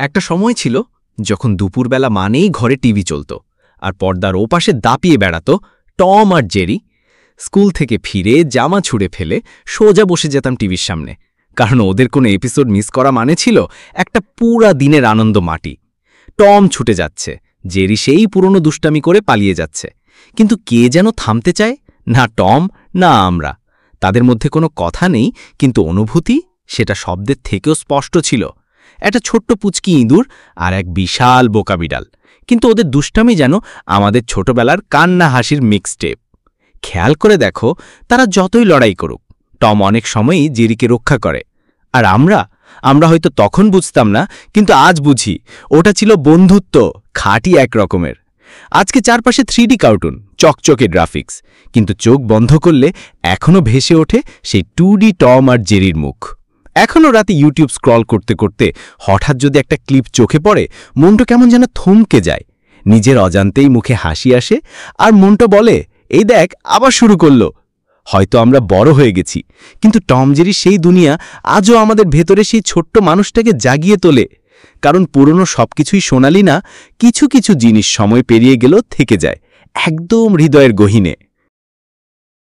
একটা সময় ছিল যখন দুপুরবেলা মানেই ঘরে টিভি চলত আর পর্দার ওপাশে দাপিয়ে বেড়াতো টম আর জেরি। স্কুল থেকে ফিরে জামা ছুঁড়ে ফেলে সোজা বসে যেতাম টিভির সামনে, কারণ ওদের কোনো এপিসোড মিস করা মানে ছিল একটা পুরা দিনের আনন্দ মাটি। টম ছুটে যাচ্ছে, জেরি সেই পুরনো দুষ্টামি করে পালিয়ে যাচ্ছে, কিন্তু কে যেন থামতে চায় না, টম না আমরা। তাদের মধ্যে কোনো কথা নেই, কিন্তু অনুভূতি সেটা শব্দের থেকেও স্পষ্ট ছিল। একটা ছোট্ট পুচকি ইঁদুর আর এক বিশাল বোকা বিড়াল, কিন্তু ওদের দুষ্টামি যেন আমাদের ছোটবেলার কান্না হাসির মিক্সটেপ। খেয়াল করে দেখো, তারা যতই লড়াই করুক, টম অনেক সময়ই জেরিকে রক্ষা করে। আর আমরা হয়তো তখন বুঝতাম না, কিন্তু আজ বুঝি ওটা ছিল বন্ধুত্ব, খাঁটি এক রকমের। আজকে চারপাশে 3D কার্টুন, চকচকে গ্রাফিক্স, কিন্তু চোখ বন্ধ করলে এখনও ভেসে ওঠে সেই 2D টম আর জেরির মুখ। এখনও রাতে ইউটিউব স্ক্রল করতে করতে হঠাৎ যদি একটা ক্লিপ চোখে পড়ে, মনটা কেমন যেন থমকে যায়। নিজের অজান্তেই মুখে হাসি আসে, আর মনটা বলে, এই দেখ আবার শুরু করলো। হয়তো আমরা বড় হয়ে গেছি, কিন্তু টম জেরি সেই দুনিয়া আজও আমাদের ভেতরে সেই ছোট্ট মানুষটাকে জাগিয়ে তোলে। কারণ পুরনো সবকিছুই সোনালি না, কিছু কিছু জিনিস সময় পেরিয়ে গেলেও থেকে যায় একদম হৃদয়ের গহীনে।